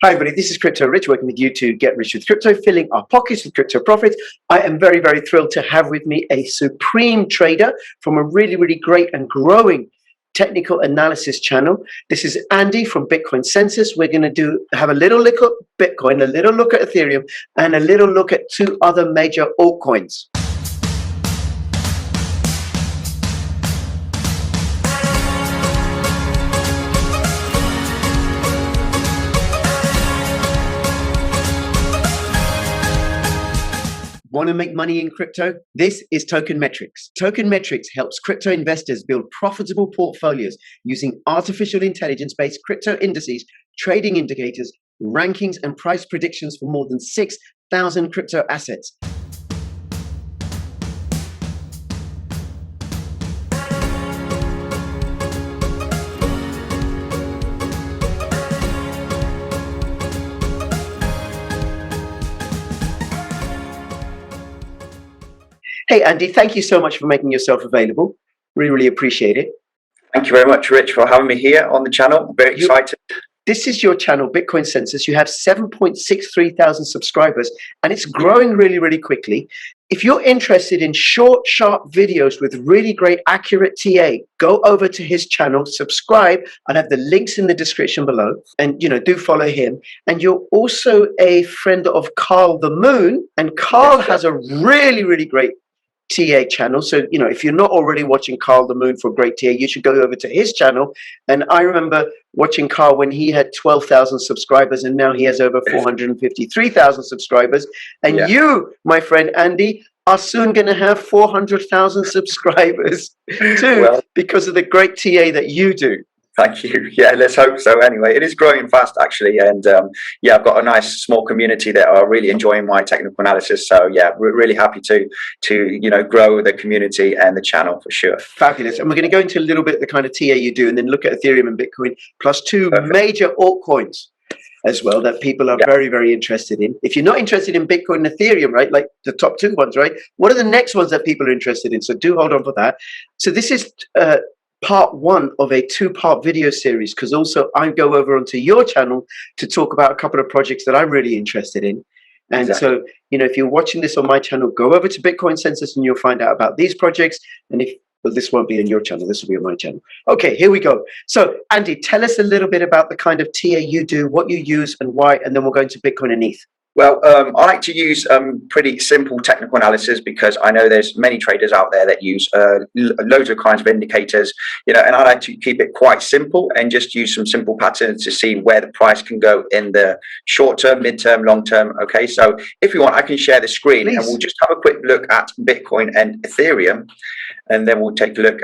Hi, everybody. This is Crypto Rich, working with you to get rich with crypto, filling our pockets with crypto profits. I am very, very thrilled to have with me a supreme trader from a really, really great and growing technical analysis channel. This is Andy from Bitcoinsensus. We're going to have a little look at Bitcoin, a little look at Ethereum, and a little look at two other major altcoins. Want to make money in crypto? This is Token Metrics. Token Metrics helps crypto investors build profitable portfolios using artificial intelligence-based crypto indices, trading indicators, rankings, and price predictions for more than 6,000 crypto assets. Hey, Andy, thank you so much for making yourself available. Really, really appreciate it. Thank you very much, Rich, for having me here on the channel. I'm very excited. This is your channel, Bitcoinsensus. You have 7.63 thousand subscribers, and it's growing really, really quickly. If you're interested in short, sharp videos with really great, accurate TA, go over to his channel, subscribe. I'll have the links in the description below, and do follow him. And you're also a friend of Carl the Moon, and Carl has a really, really great TA channel. So, if you're not already watching Carl the Moon for great TA, you should go over to his channel. And I remember watching Carl when he had 12,000 subscribers, and now he has over 453,000 subscribers. And you, my friend Andy, are soon going to have 400,000 subscribers too, because of the great TA that you do. Thank you. Yeah, let's hope so. Anyway, it is growing fast, actually. And I've got a nice small community that are really enjoying my technical analysis. So yeah, we're really happy to grow the community and the channel for sure. Fabulous. And we're going to go into a little bit the kind of TA you do, and then look at Ethereum and Bitcoin, plus two major altcoins as well that people are very, very interested in. If you're not interested in Bitcoin and Ethereum, right, like the top two ones, right, what are the next ones that people are interested in? So do hold on for that. So this is part one of a two-part video series, because also I go over onto your channel to talk about a couple of projects that I'm really interested in. And so, if you're watching this on my channel, go over to Bitcoinsensus and you'll find out about these projects. And this won't be on your channel, this will be on my channel. Okay, here we go. So Andy, tell us a little bit about the kind of TA you do, what you use and why, and then we'll go into Bitcoin and ETH. Well, I like to use pretty simple technical analysis, because I know there's many traders out there that use loads of kinds of indicators, and I like to keep it quite simple and just use some simple patterns to see where the price can go in the short term, mid term, long term. Okay, so if you want, I can share the screen. Please. And we'll just have a quick look at Bitcoin and Ethereum, and then we'll take a look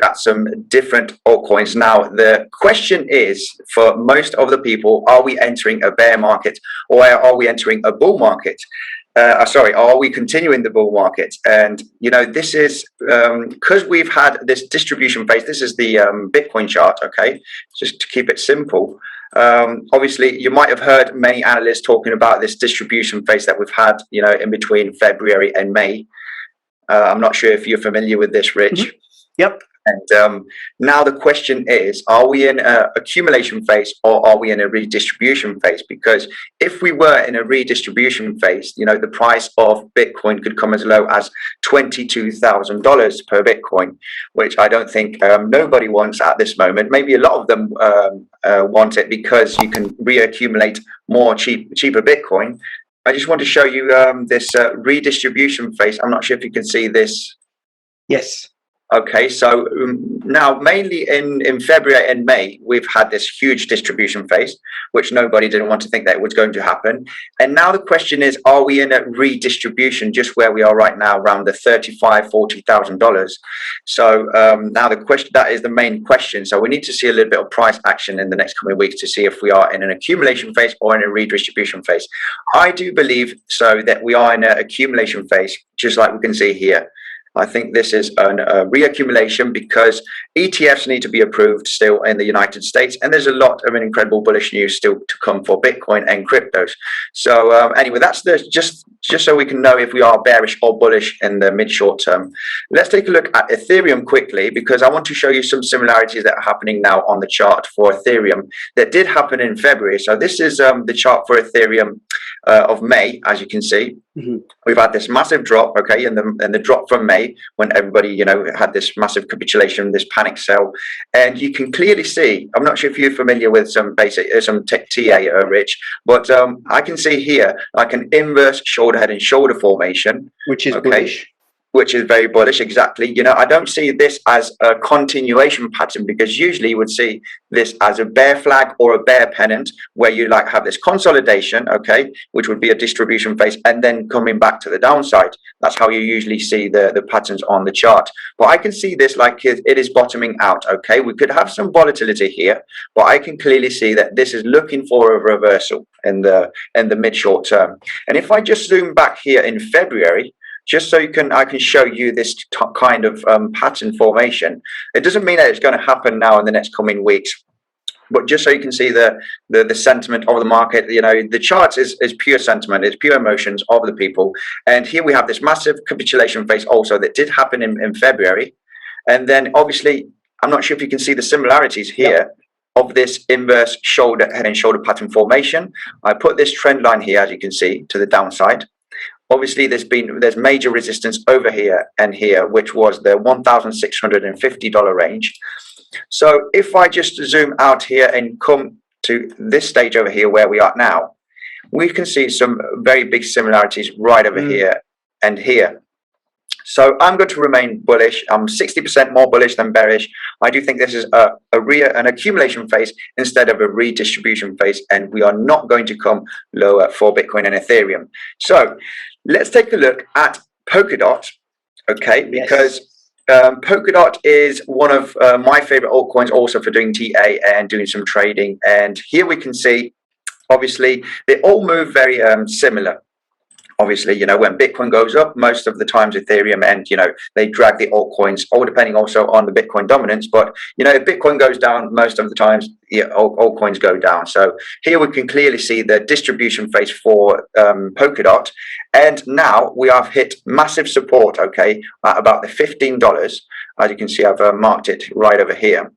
at some different altcoins. Now, the question is, for most of the people, are we entering a bear market, or are we entering a bull market? Are we continuing the bull market? And, this is because we've had this distribution phase. This is the Bitcoin chart, okay, just to keep it simple. Obviously, you might have heard many analysts talking about this distribution phase that we've had, in between February and May. I'm not sure if you're familiar with this, Rich. Mm-hmm. Yep. And now the question is, are we in an accumulation phase, or are we in a redistribution phase? Because if we were in a redistribution phase, the price of Bitcoin could come as low as $22,000 per Bitcoin, which I don't think nobody wants at this moment. Maybe a lot of them want it because you can reaccumulate more cheaper Bitcoin. I just want to show you this redistribution phase. I'm not sure if you can see this. Yes. Okay, so now mainly in February and May, we've had this huge distribution phase, which nobody didn't want to think that it was going to happen. And now the question is, are we in a redistribution just where we are right now, around the $35,000, $40,000? So now the question, that is the main question. So we need to see a little bit of price action in the next coming weeks to see if we are in an accumulation phase or in a redistribution phase. I do believe so that we are in an accumulation phase, just like we can see here. I think this is a reaccumulation because ETFs need to be approved still in the United States, and there's a lot of incredible bullish news still to come for Bitcoin and cryptos. So anyway, that's just just so we can know if we are bearish or bullish in the mid short term. Let's take a look at Ethereum quickly, because I want to show you some similarities that are happening now on the chart for Ethereum that did happen in February. So this is the chart for Ethereum of May, as you can see. We've had this massive drop, okay, and the drop from May, when everybody, you know, had this massive capitulation, this panic sell, and you can clearly see. I'm not sure if you're familiar with some basic, some TA, Rich, but I can see here like an inverse shoulder head and shoulder formation, which is okay, bullish. Which is very bullish, exactly. You know, I don't see this as a continuation pattern, because usually you would see this as a bear flag or a bear pennant, where you like have this consolidation, okay, which would be a distribution phase, and then coming back to the downside. That's how you usually see the patterns on the chart. But I can see this like it is bottoming out, okay. We could have some volatility here, but I can clearly see that this is looking for a reversal in the mid short term. And if I just zoom back here in February, just so I can show you this kind of pattern formation. It doesn't mean that it's going to happen now in the next coming weeks, but just so you can see the sentiment of the market. You know, the chart is pure sentiment, it's pure emotions of the people. And here we have this massive capitulation phase also that did happen in February. And then obviously, I'm not sure if you can see the similarities here of this inverse shoulder, head and shoulder pattern formation. I put this trend line here, as you can see, to the downside. Obviously, there's major resistance over here and here, which was the $1,650 range. So if I just zoom out here and come to this stage over here where we are now, we can see some very big similarities right over here and here. So I'm going to remain bullish. I'm 60% more bullish than bearish. I do think this is an accumulation phase instead of a redistribution phase, and we are not going to come lower for Bitcoin and Ethereum. So let's take a look at Polkadot, okay? Because Polkadot is one of my favorite altcoins, also for doing TA and doing some trading. And here we can see, obviously, they all move very similar. Obviously, you know, when Bitcoin goes up, most of the times Ethereum and, you know, they drag the altcoins, all depending also on the Bitcoin dominance. But, you know, if Bitcoin goes down, most of the times, altcoins go down. So here we can clearly see the distribution phase for Polkadot. And now we have hit massive support, okay, at about the $15. As you can see, I've marked it right over here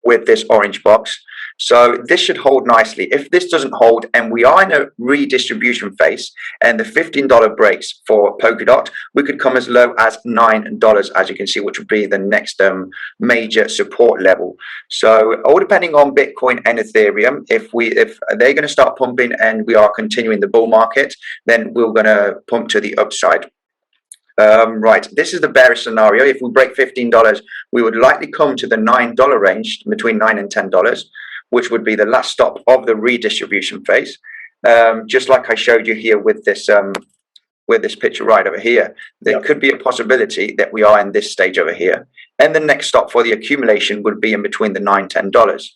with this orange box. So this should hold nicely. If this doesn't hold and we are in a redistribution phase and the $15 breaks for Polkadot, we could come as low as $9, as you can see, which would be the next major support level. So all depending on Bitcoin and Ethereum, if they're going to start pumping and we are continuing the bull market, then we're going to pump to the upside. Right, this is the bearish scenario. If we break $15, we would likely come to the $9 range, between $9 and $10, which would be the last stop of the redistribution phase. Just like I showed you here with this picture right over here, there could be a possibility that we are in this stage over here. And the next stop for the accumulation would be in between the $9 and $10.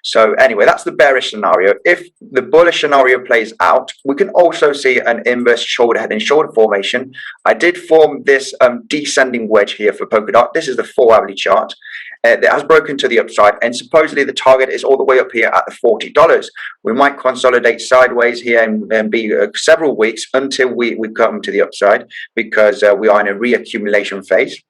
So anyway, that's the bearish scenario. If the bullish scenario plays out, we can also see an inverse shoulder head and shoulder formation. I did form this descending wedge here for Polkadot. This is the 4-hourly chart. That has broken to the upside, and supposedly the target is all the way up here at the $40. We might consolidate sideways here and be several weeks until we come to the upside, because we are in a reaccumulation phase.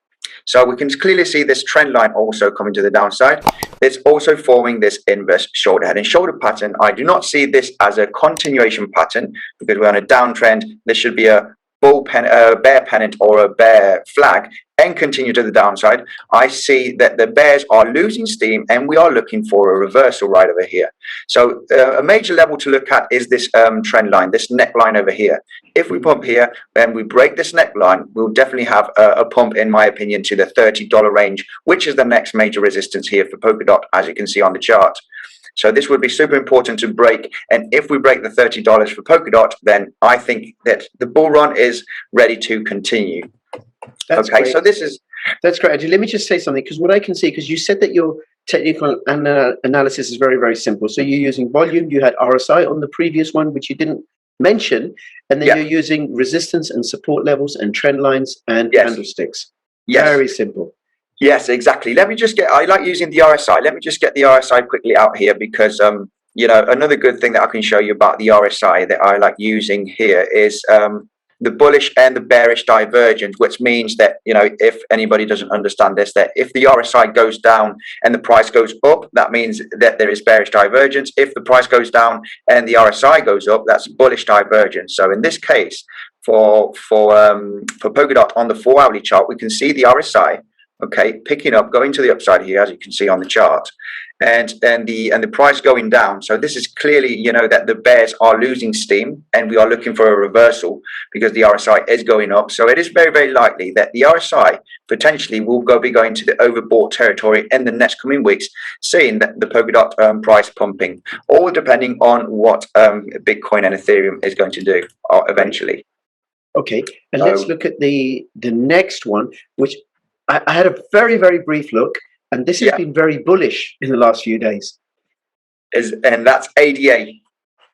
So we can clearly see this trend line also coming to the downside. It's also forming this inverse shoulder head and shoulder pattern. I do not see this as a continuation pattern, because we're on a downtrend. This should be a bear pennant or a bear flag and continue to the downside. I see that the bears are losing steam and we are looking for a reversal right over here. So a major level to look at is this trend line, this neckline over here. If we pump here and we break this neckline, we'll definitely have a pump, in my opinion, to the $30 range, which is the next major resistance here for Polkadot, as you can see on the chart. So this would be super important to break. And if we break the $30 for Polkadot, then I think that the bull run is ready to continue. That's okay, great. so this is... That's great. Let me just say something, because what I can see, because you said that your technical analysis is very, very simple. So you're using volume, you had RSI on the previous one, which you didn't mention, and then you're using resistance and support levels and trend lines and candlesticks. Very simple. Yes, exactly. Let me just I like using the RSI. Let me just get the RSI quickly out here, because, you know, another good thing that I can show you about the RSI that I like using here is the bullish and the bearish divergence, which means that, if anybody doesn't understand this, that if the RSI goes down and the price goes up, that means that there is bearish divergence. If the price goes down and the RSI goes up, that's bullish divergence. So in this case, for Polkadot on the 4-hourly chart, we can see the RSI, okay, picking up, going to the upside here, as you can see on the chart, and the price going down. So this is clearly, that the bears are losing steam, and we are looking for a reversal because the RSI is going up. So it is very, very likely that the RSI potentially will be going to the overbought territory in the next coming weeks, seeing that the Polkadot price pumping, all depending on what Bitcoin and Ethereum is going to do eventually. Okay, and let's look at the next one, which I had a very, very brief look, and this has been very bullish in the last few days. And that's ADA.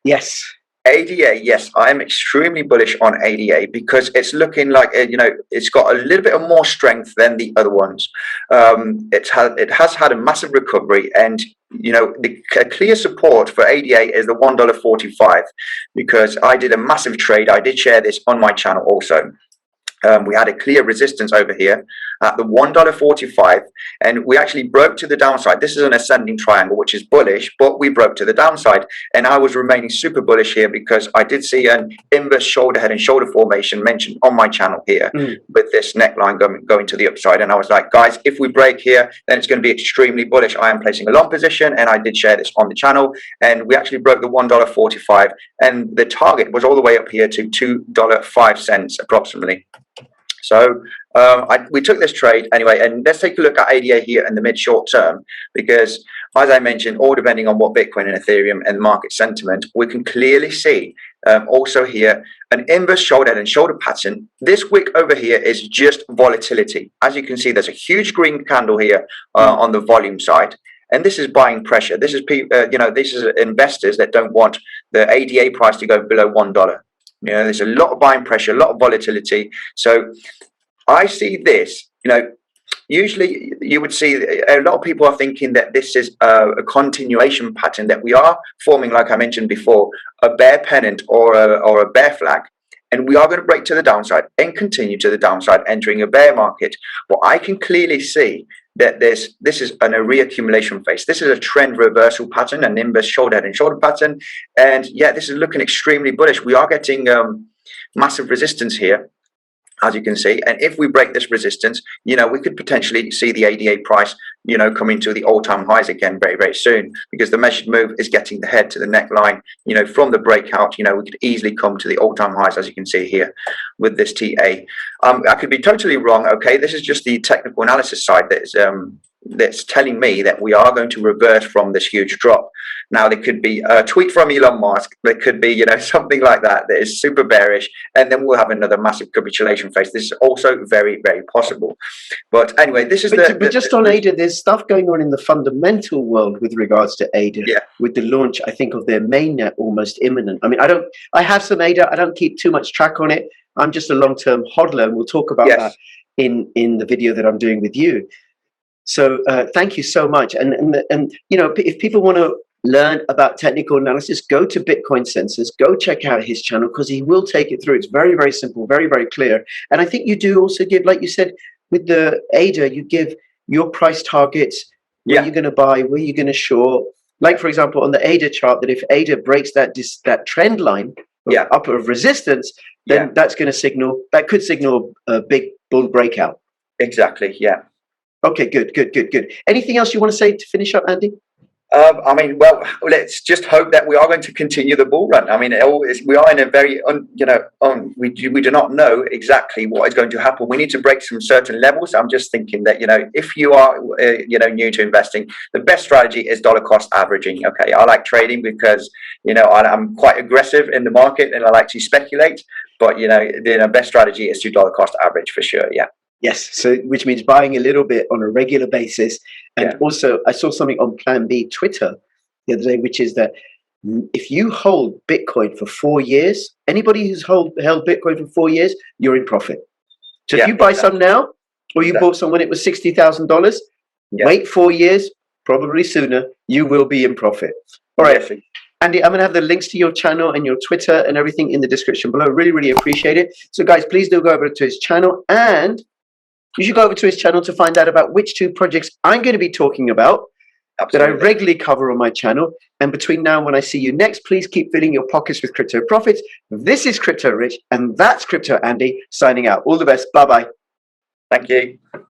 Yes. ADA, yes, I am extremely bullish on ADA because it's looking like, it's got a little bit of more strength than the other ones. It has had a massive recovery, and the clear support for ADA is the $1.45, because I did a massive trade. I did share this on my channel also. We had a clear resistance over here at the $1.45, and we actually broke to the downside. This is an ascending triangle, which is bullish, but we broke to the downside, and I was remaining super bullish here because I did see an inverse shoulder, head and shoulder formation mentioned on my channel here with this neckline going to the upside. And I was like, guys, if we break here, then it's going to be extremely bullish. I am placing a long position, and I did share this on the channel, and we actually broke the $1.45, and the target was all the way up here to $2.05 approximately. So we took this trade anyway, and let's take a look at ADA here in the mid-short term, because as I mentioned, all depending on what Bitcoin and Ethereum and market sentiment, we can clearly see also here an inverse shoulder and shoulder pattern. This wick over here is just volatility. As you can see, there's a huge green candle here on the volume side. And this is buying pressure. This is this is investors that don't want the ADA price to go below $1. There's a lot of buying pressure, a lot of volatility. So I see this, usually you would see a lot of people are thinking that this is a continuation pattern, that we are forming, like I mentioned before, a bear pennant or a bear flag. And we are going to break to the downside and continue to the downside, entering a bear market. Well, I can clearly see that this is a reaccumulation phase. This is a trend reversal pattern, an inverse shoulder head and shoulder pattern. And yeah, this is looking extremely bullish. We are getting massive resistance here, as you can see. And if we break this resistance, we could potentially see the ADA price, coming to the all-time highs again very, very soon, because the measured move is getting the head to the neckline. From the breakout, we could easily come to the all-time highs, as you can see here with this TA. I could be totally wrong. Okay, this is just the technical analysis side that's telling me that we are going to reverse from this huge drop. Now, there could be a tweet from Elon Musk. There could be, something like that is super bearish, and then we'll have another massive capitulation phase. This is also very, very possible. But anyway, this is but just on ADA, there's stuff going on in the fundamental world with regards to ADA. Yeah. With the launch, I think, of their mainnet almost imminent. I mean, I have some ADA. I don't keep too much track on it. I'm just a long-term hodler, and we'll talk about that in the video that I'm doing with you. So thank you so much. And if people want to learn about technical analysis, go to Bitcoinsensus, go check out his channel, because he will take it through. It's very, very simple, very, very clear. And I think you do also give, like you said, with the ADA, you give your price targets, where you're going to buy, where you're going to short. Like, for example, on the ADA chart, that if ADA breaks that trend line up of resistance, then that could signal a big bull breakout. Exactly, yeah. Okay, good. Anything else you want to say to finish up, Andy? Well, let's just hope that we are going to continue the bull run. I mean, we are in a very, we do not know exactly what is going to happen. We need to break some certain levels. I'm just thinking that, if you are, new to investing, the best strategy is dollar cost averaging. Okay, I like trading because, I'm quite aggressive in the market and I like to speculate. But, the best strategy is to dollar cost average for sure. Yeah. Yes, so which means buying a little bit on a regular basis. And also, I saw something on Plan B Twitter the other day, which is that if you hold Bitcoin for 4 years, anybody who's held Bitcoin for 4 years, you're in profit. So if you buy some now, or you bought some when it was $60,000, wait 4 years, probably sooner, you will be in profit. All right. Andy, I'm going to have the links to your channel and your Twitter and everything in the description below. Really, really appreciate it. So guys, please do go over to his channel, and you should go over to his channel to find out about which two projects I'm going to be talking about. Absolutely. That I regularly cover on my channel. And between now and when I see you next, please keep filling your pockets with crypto profits. This is Crypto Rich, and that's Crypto Andy signing out. All the best. Bye-bye. Thank you.